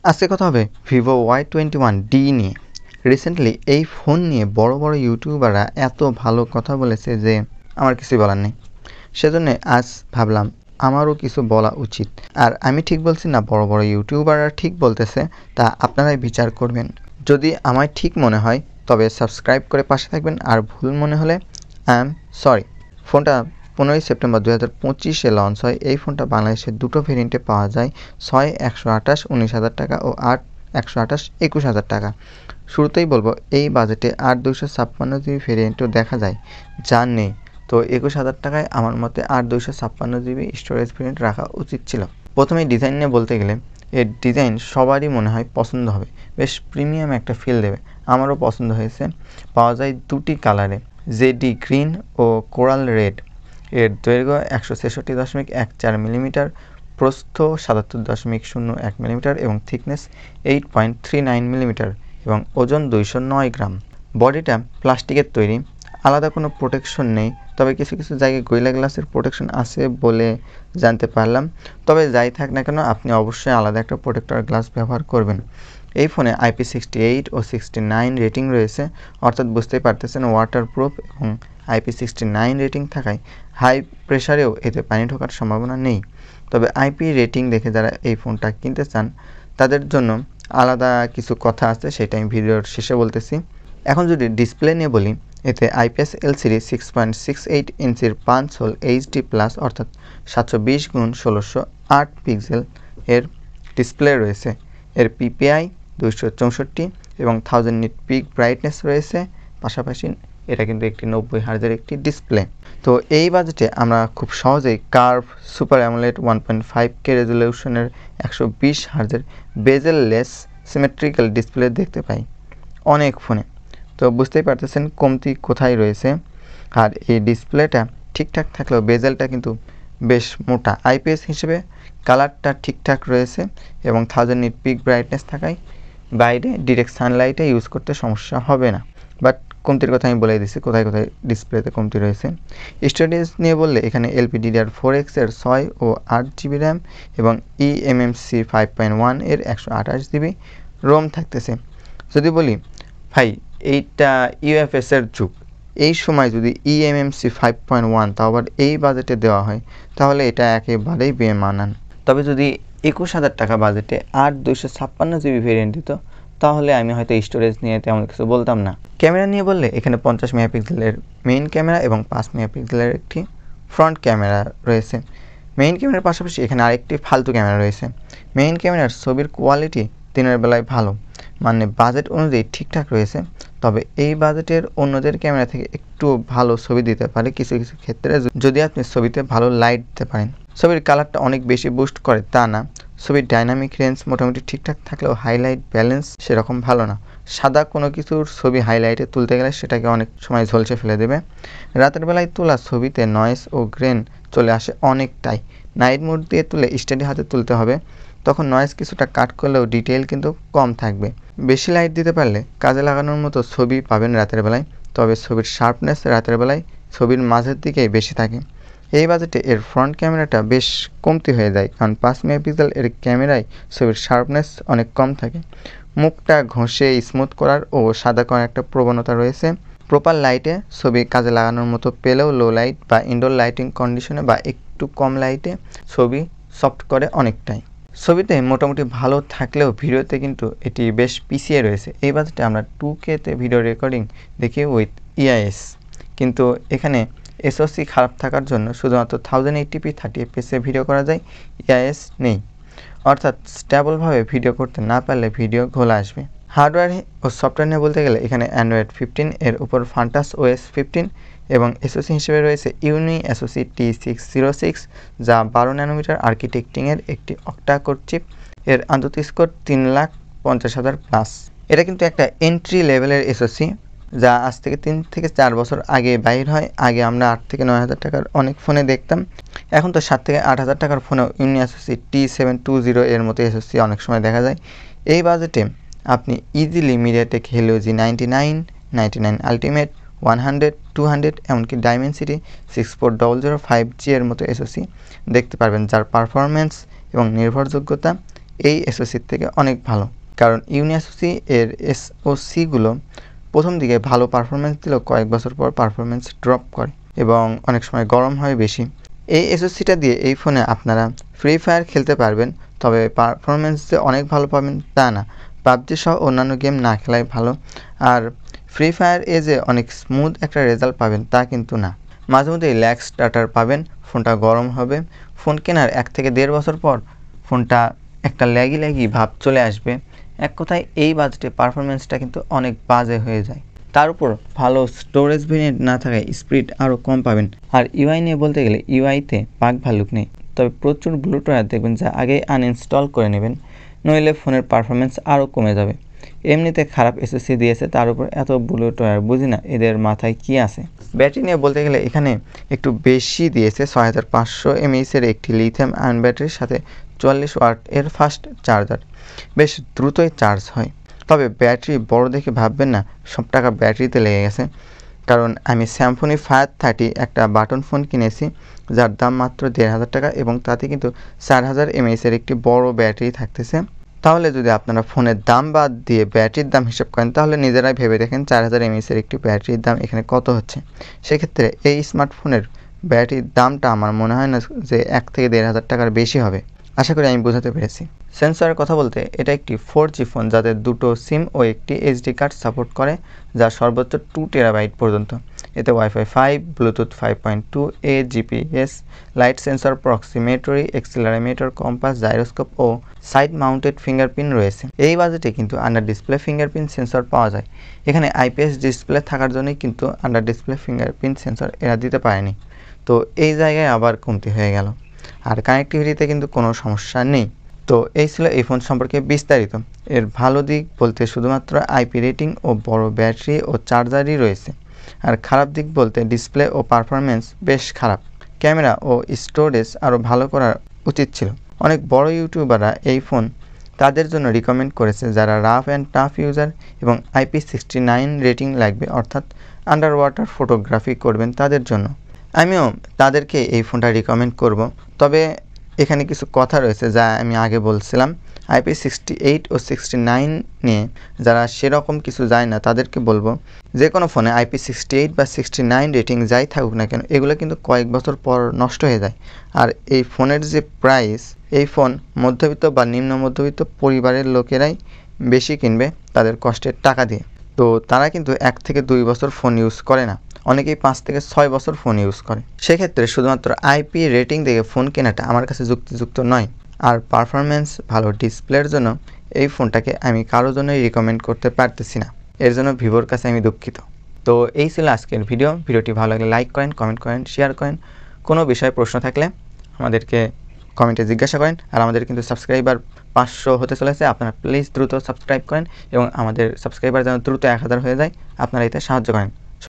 আজকে কথা হবে ভিভো Y21D নিয়ে। রিসেন্টলি এই ফোন নিয়ে বড় বড় ইউটিউবাররা এত ভালো কথা বলেছে যে আমার কিছুই বলার নেই। সেজন্য আজ ভাবলাম আমারও কিছু বলা উচিত। আর আমি ঠিক বলছি না বড় বড় ইউটিউবাররা ঠিক বলতেছে তা আপনারাই বিচার করবেন। যদি আমায় ঠিক মনে হয় তবে সাবস্ক্রাইব করে পাশে থাকবেন, আর ভুল মনে হলে আই এম সরি। ফোনটা 15ই সেপ্টেম্বর 2025-এ লঞ্চ হয়। এই ফোনটা বাংলাদেশে দুটো ভেরিয়েন্টে পাওয়া যায়, 6 128 19,000 টাকা ও 8 128 21,000 টাকা। শুরুতেই বলবো এই বাজেটে 8 256 জিবি ভেরিয়েন্টও দেখা যায়, যা নেই। তো 21,000 টাকায় আমার মতে 8 256 জিবি স্টোরেজ ভেরিয়েন্ট রাখা উচিত ছিল। প্রথমে ডিজাইন নিয়ে বলতে গেলে এর ডিজাইন সবারই মনে হয় পছন্দ হবে, বেশ প্রিমিয়াম একটা ফিল দেবে। আমারও পছন্দ হয়েছে। পাওয়া যায় দুটি কালারে, জেডি গ্রিন ও কোরাল রেড। এর দৈর্ঘ্য 166.14 মিলিমিটার, প্রস্থ 77.01 মিলিমিটার এবং থিকনেস 8.39 মিলিমিটার এবং ওজন 209 গ্রাম। বডিটা প্লাস্টিকের তৈরি, আলাদা কোনো প্রোটেকশন নেই, তবে কিছু কিছু জায়গায় গরিলা গ্লাসের প্রোটেকশন আছে বলে জানতে পারলাম। তবে যাই থাক না কেন আপনি অবশ্যই আলাদা একটা প্রোটেক্টর গ্লাস ব্যবহার করবেন। এই ফোনে IP68 ও 69 রেটিং রয়েছে, অর্থাৎ বুঝতেই পারতেছেন ওয়াটারপ্রুফ এবং IP69 রেটিং থাকায় হাই প্রেসারেও এতে পানি ঢোকার সম্ভাবনা নেই। তবে আইপি রেটিং দেখে যারা এই ফোনটা কিনতে চান তাদের জন্য আলাদা কিছু কথা আছে, সেটা আমি ভিডিওর শেষে বলতেছি। এখন যদি ডিসপ্লে নিয়ে বলি, এতে IPS LCD 6.68 ইঞ্চির 5 হোল HD প্লাস অর্থাৎ 720x1608 পিক্সেল এর ডিসপ্লে রয়েছে। এর PPI 264 এবং 1000 নিট পিক ব্রাইটনেস রয়েছে। পাশাপাশি এটা কিন্তু একটি 90 হার্জের একটি ডিসপ্লে। তো এই বাজেটে আমরা খুব সহজেই কার্ভ সুপার অ্যামোলেড 1.5K রেজলিউশনের 120 হার্জের বেজেললেস সিমেট্রিক্যাল ডিসপ্লে দেখতে পাই অনেক ফোনে। তো বুঝতেই পারতেছেন কমতি কোথায় রয়েছে। আর এই ডিসপ্লেটা ঠিকঠাক থাকলেও বেজেলটা কিন্তু বেশ মোটা। IPS হিসেবে কালারটা ঠিকঠাক রয়েছে এবং 1000 নিট পিক ব্রাইটনেস থাকায় বাইরে ডিরেক্ট সানলাইটে ইউজ করতে সমস্যা হবে না। বাট কমতির কথা আমি বলে দিচ্ছি কোথায় কোথায় ডিসপ্লেতে কমতি রয়েছে। স্টোরেজ নিয়ে বললে এখানে LPDDR4X এর 6 ও 8 জিবি র্যাম এবং eMMC 5.1 এর 128 জিবি রোম থাকতেছে। যদি বলি ভাই এইটা UFS এর যুগ, এই সময় যদি eMMC 5.1 তাও আবার এই বাজেটে দেওয়া হয় তাহলে এটা একেবারেই বেমানান। তবে যদি 21,000 টাকা বাজেটে 8 256 জিবি ভেরিয়েন্ট দিত তাহলে আমি হয়তো স্টোরেজ নিয়ে তেমন কিছু বলতাম না। ক্যামেরা নিয়ে বললে এখানে 50 মেগাপিক্সেলের মেইন ক্যামেরা এবং 5 মেগাপিক্সেলের একটি ফ্রন্ট ক্যামেরা রয়েছে। মেইন ক্যামেরার পাশাপাশি এখানে আরেকটি ফালতু ক্যামেরা রয়েছে। মেইন ক্যামেরার ছবির কোয়ালিটি দিনের বেলায় ভালো, মানে বাজেট অনুযায়ী ঠিকঠাক রয়েছে। তবে এই বাজেটের অন্যদের ক্যামেরা থেকে একটু ভালো ছবি দিতে পারে কিছু কিছু ক্ষেত্রে, যদি আপনি ছবিতে ভালো লাইট দিতে পারেন। ছবির কালারটা অনেক বেশি বুস্ট করে তা না, ছবির ডাইনামিক রেঞ্জ মোটামুটি ঠিকঠাক থাকলেও হাইলাইট ব্যালেন্স সেরকম ভালো না। সাদা কোনো কিছুর ছবি হাইলাইটে তুলতে গেলে সেটাকে অনেক সময় ঝলসে ফেলে দেবে। রাতের বেলায় তোলা ছবিতে নয়েজ ও গ্রেন চলে আসে অনেকটাই। নাইট মোড দিয়ে তুলে স্টাডি হাতে তুলতে হবে, তখন নয়েজ কিছুটা কাট করলেও ডিটেইল কিন্তু কম থাকবে। বেশি লাইট দিতে পারলে কাজে লাগানোর মতো ছবি পাবেন রাতের বেলায়, তবে ছবির শার্পনেস রাতের বেলায় ছবির মাঝের দিকেই বেশি থাকে। এই বাজেটে এর ফ্রন্ট ক্যামেরাটা বেশ কমতি হয়ে যায়, কারণ 5 মেগাপিক্সেল এর ক্যামেরায় ছবির শার্পনেস অনেক কম থাকে। মুখটা ঘষে স্মুথ করার ও সাদা করার একটা প্রবণতা রয়েছে। প্রপার লাইটে ছবি কাজে লাগানোর মতো পেলেও লো লাইট বা ইনডোর লাইটিং কন্ডিশনে বা একটু কম লাইটে ছবি সফট করে অনেকটাই। ছবিতে মোটামুটি ভালো থাকলেও ভিডিওতে কিন্তু এটি বেশ পিছিয়ে রয়েছে। এই বাজেটে আমরা 2K-তে ভিডিও রেকর্ডিং দেখি উইথ EIS, কিন্তু এখানে SoC খারাপ থাকার জন্য শুধুমাত্র 1080p 30fps ভিডিও করা যায়, EIS নেই। অর্থাৎ স্টেবলভাবে ভিডিও করতে না পারলে ভিডিও ঘোলা আসবে। হার্ডওয়্যার ও সফটওয়্যার নিয়ে বলতে গেলে এখানে Android 15 এর উপর ফান্টাস OS 15 এবং SoC হিসেবে রয়েছে ইউনি SoC T606, যা 12 ন্যানোমিটার আর্কিটেকচারের একটি অক্টা কোর চিপ। এর আন্তর্জাতিক স্কোর 3,50,000 প্লাস। এটা কিন্তু একটা এন্ট্রি লেভেলের SoC, যা আজ থেকে 3 থেকে 4 বছর আগে বাইর হয়। আগে আমরা 8 থেকে 9,000 টাকার অনেক ফোনে দেখতাম, এখন তো 7 থেকে 8,000 টাকার ফোনেও ইউনি SoC T720 এর মতো SoC অনেক সময় দেখা যায়। এই বাজেটে আপনি easily MediaTek Helio G99, 99 ultimate, 100, 200 এমনকি ডাইমেনসিটি 64005G এর মতো SoC দেখতে পারবেন, যার পারফরমেন্স এবং নির্ভরযোগ্যতা এই এসওসির থেকে অনেক ভালো, কারণ ইউনিএসওসি এর এসওসিগুলো প্রথম দিকে ভালো পারফরমেন্স দিলেও কয়েক বছর পর পারফরমেন্স ড্রপ করে এবং অনেক সময় গরম হয় বেশি। এই এসওসিটা দিয়ে এই ফোনে আপনারা ফ্রি ফায়ার খেলতে পারবেন, তবে পারফরমেন্স যে অনেক ভালো পাবেন তা না। পাবজি সহ অন্যান্য গেম না খেলাই ভালো। আর ফ্রি ফায়ার যে অনেক স্মুথ একটা রেজাল্ট পাবেন তা কিন্তু না। মাঝে মধ্যে ল্যাগ স্টার্টার পাবেন, ফোনটা গরম হবে। ফোন কেনার 1 থেকে 1.5 বছর পর ফোনটা একটা ল্যাগি ভাব চলে আসবে। এক কথায় এই বাজেটে পারফরমেন্সটা কিন্তু অনেক বাজে হয়ে যায়। তার উপর ভালো স্টোরেজ ভেরিয়েন্ট না থাকায় স্পিড আরও কম পাবেন। আর ইউআই নিয়ে বলতে গেলে ইউআইতে বাগ ভাল্লুক নেই, তবে প্রচুর ব্লুটুথ দেখবেন যা আগে আনইনস্টল করে নেবেন, নইলে ফোনের পারফরমেন্স আরও কমে যাবে। এমনিতে খারাপ এসএসসি দিয়েছে, তার উপর এত ব্লুটুথ বুঝি না এদের মাথায় কি আছে। ব্যাটারি নিয়ে বলতে গেলে এখানে একটু বেশি দিয়েছে, 6500 mAh-এর একটি লিথিয়াম আয়ন ব্যাটারির সাথে 44 ওয়াট এর ফাস্ট চার্জার। বেশ দ্রুতই চার্জ হয়। তবে ব্যাটারি বড় দেখে ভাববেন না সব টাকা ব্যাটারিতে লেগে গেছে, কারণ আমি স্যামসং 530 একটা বাটন ফোন কিনেছি যার দাম মাত্র 1500 টাকা এবং তাতে কিন্তু 4000 mAh-এর একটি বড় ব্যাটারি থাকতেছে। তাহলে যদি আপনারা ফোনের দাম বাদ দিয়ে ব্যাটারির দাম হিসাব করেন তাহলে নিজেরাই ভেবে দেখেন 4000 mAh-এর একটি ব্যাটারির দাম এখানে কত হচ্ছে। সেক্ষেত্রে এই স্মার্টফোনের ব্যাটারির দামটা আমার মনে হয় না যে 1 থেকে 1500 টাকার বেশি হবে। আশা করি আমি বোঝাতে পেরেছি। সেন্সরের কথা বলতে এটা একটি 4G ফোন যাতে দুটো সিম ও একটি এইচডি কার্ড সাপোর্ট করে, যা সর্বোচ্চ 2 টেরাবাইট পর্যন্ত। এতে WiFi 5, Bluetooth 5.2, GPS, light sensor, proximity, accelerometer, compass, gyroscope ও সাইড মাউন্টেড ফিঙ্গারপ্রিন্ট রয়েছে। এই বাজেটে কিন্তু আন্ডার ডিসপ্লে ফিঙ্গারপ্রিন্ট সেন্সর পাওয়া যায়। এখানে আইপিএস ডিসপ্লে থাকার জন্যই কিন্তু আন্ডার ডিসপ্লে ফিঙ্গারপ্রিন্ট সেন্সর এরা দিতে পারেনি, তো এই জায়গায় আবার কমতি হয়ে গেল। আর কানেক্টিভিটিতে কিন্তু কোনো সমস্যা নেই। তো এই ছিল এই ফোন সম্পর্কে বিস্তারিত। এর ভালো দিক বলতে শুধুমাত্র আইপি রেটিং ও বড় ব্যাটারি ও চার্জারই রয়েছে। আর খারাপ দিক বলতে ডিসপ্লে ও পারফরমেন্স বেশ খারাপ। ক্যামেরা ও স্টোরেজ আরও ভালো করা উচিত ছিল। অনেক বড় ইউটিউবাররা এই ফোন তাদের জন্য রিকমেন্ড করেছে যারা রাফ অ্যান্ড টাফ ইউজার এবং IP69 রেটিং লাগবে, অর্থাৎ আন্ডার ওয়াটার ফটোগ্রাফি করবেন তাদের জন্য। আমিও তাদেরকে এই ফোনটা রিকমেন্ড করব। তবে এখানে কিছু কথা রয়েছে যা আমি আগে বলছিলাম। IP68 ও 69 নিয়ে যারা সেরকম কিছু যায় না তাদেরকে বলবো, যে কোনো ফোনে IP68 বা 69 রেটিং যাই থাকুক না কেন এগুলো কিন্তু কয়েক বছর পর নষ্ট হয়ে যায়। আর এই ফোনের যে প্রাইস, এই ফোন মধ্যবিত্ত বা নিম্ন মধ্যবিত্ত পরিবারের লোকেরাই বেশি কিনবে তাদের কষ্টের টাকা দিয়ে। তো তারা কিন্তু 1 থেকে 2 বছর ফোন ইউজ করে না, অনেকেই 5 থেকে 6 বছর ফোন ইউজ করে। সেক্ষেত্রে শুধুমাত্র আইপি রেটিং দেখে ফোন কেনাটা আমার কাছে যুক্তিযুক্ত নয়। আর পারফরমেন্স ভালো ডিসপ্লের জন্য এই ফোনটাকে আমি কারোর জন্যই রিকমেন্ড করতে পারতেছি না। এর জন্য ভিভোর কাছে আমি দুঃখিত। তো এই ছিল আজকের ভিডিওটি ভালো লাগলে লাইক করেন, কমেন্ট করেন, শেয়ার করেন। কোনো বিষয়ে প্রশ্ন থাকলে আমাদেরকে কমেন্টে জিজ্ঞাসা করেন। আর আমাদের কিন্তু সাবস্ক্রাইবার 500 হতে চলেছে, আপনারা প্লিজ দ্রুত সাবস্ক্রাইব করেন এবং আমাদের সাবস্ক্রাইবার যেন দ্রুত 1000 হয়ে যায়, আপনারা এতে সাহায্য করেন।